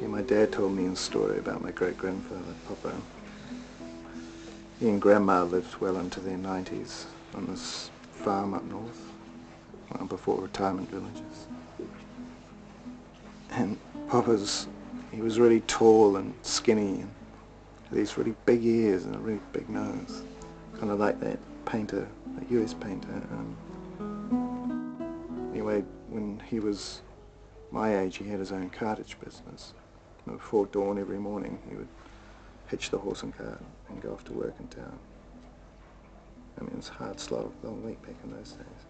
Actually, my dad told me a story about my great-grandfather, Poppa. He and Grandma lived well into their 90s on this farm up north, well, before retirement villages. And he was really tall and skinny, and had these really big ears and a really big nose, kind of like that painter, that US painter. Anyway, when he was my age, he had his own cartage business. Before dawn every morning, he would hitch the horse and cart and go off to work in town. I mean, it's a hard, slow, long week back in those days.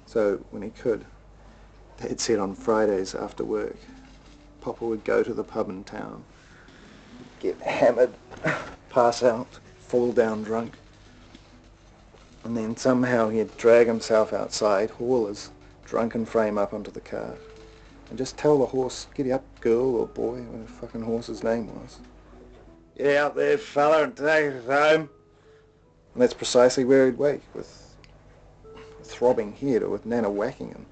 So when he could, Dad said on Fridays after work, Poppa would go to the pub in town, get hammered, pass out, fall down drunk, and then somehow he'd drag himself outside, haul his drunken frame up onto the cart, and just tell the horse, "Giddy up, girl or boy," whatever the fucking horse's name was. "Get out there, fella, and take us home." And that's precisely where he'd wake, with a throbbing head, or with Nana whacking him,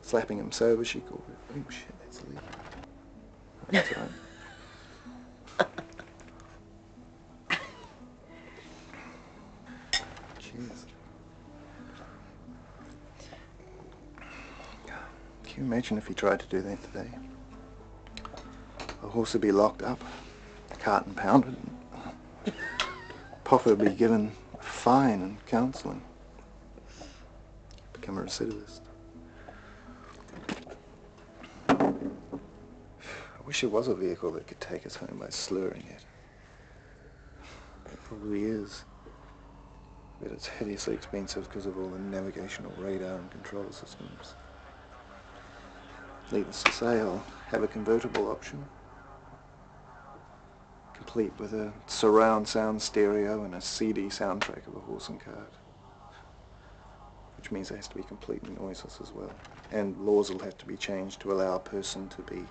slapping him sober, she called it. Oh shit, that's Lee. That's right. Jeez. Can you imagine if he tried to do that today? The horse would be locked up, the cart impounded, and Poppa would be given a fine and counselling. Become a recidivist. I wish there was a vehicle that could take us home by slurring it. It probably is. But it's hideously expensive because of all the navigational radar and control systems. Needless to say, I'll have a convertible option, complete with a surround sound stereo and a CD soundtrack of a horse and cart, which means it has to be completely noiseless as well, and laws will have to be changed to allow a person to be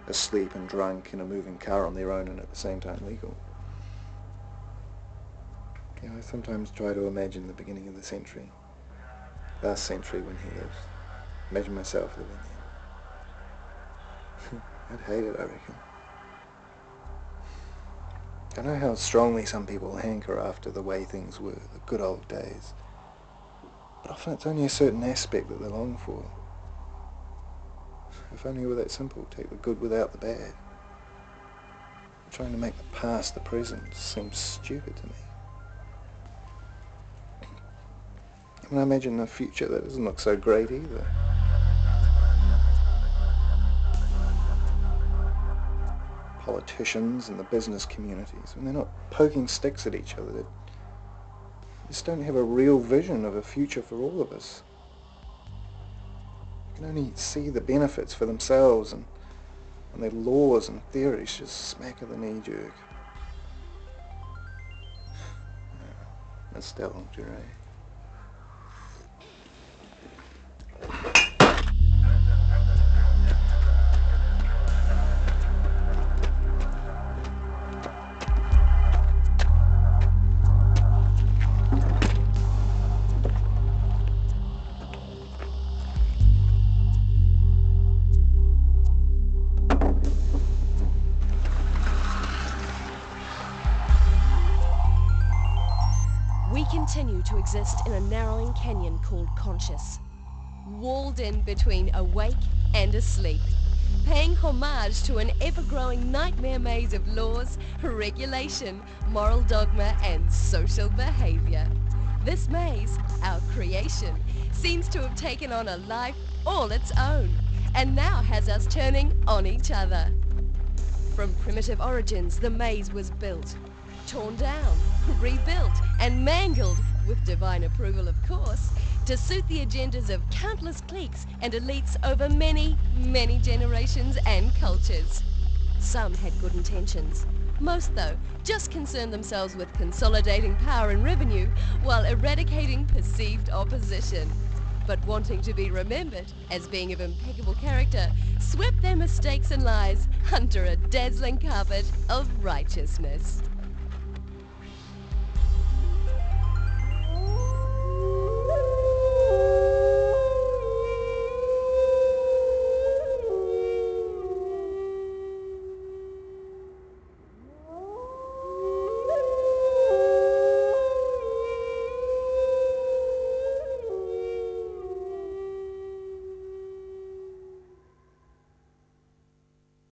asleep and drunk in a moving car on their own and at the same time legal. You know, I sometimes try to imagine the beginning of the century, last century when he lived. Imagine myself living there. I'd hate it, I reckon. I know how strongly some people hanker after the way things were, the good old days. But often it's only a certain aspect that they long for. If only it were that simple, take the good without the bad. Trying to make the past the present seems stupid to me. I mean, I imagine a future that doesn't look so great either. Politicians and the business communities, when they're not poking sticks at each other, they just don't have a real vision of a future for all of us. They can only see the benefits for themselves, and their laws and theories just smack of the knee jerk. Nostalgia, eh? We continue to exist in a narrowing canyon called conscious, walled in between awake and asleep, paying homage to an ever-growing nightmare maze of laws, regulation, moral dogma, and social behavior. This maze, our creation, seems to have taken on a life all its own, and now has us turning on each other. From primitive origins, the maze was built, torn down, rebuilt, and mangled, with divine approval of course, to suit the agendas of countless cliques and elites over many, many generations and cultures. Some had good intentions. Most, though, just concerned themselves with consolidating power and revenue while eradicating perceived opposition. But wanting to be remembered as being of impeccable character, swept their mistakes and lies under a dazzling carpet of righteousness.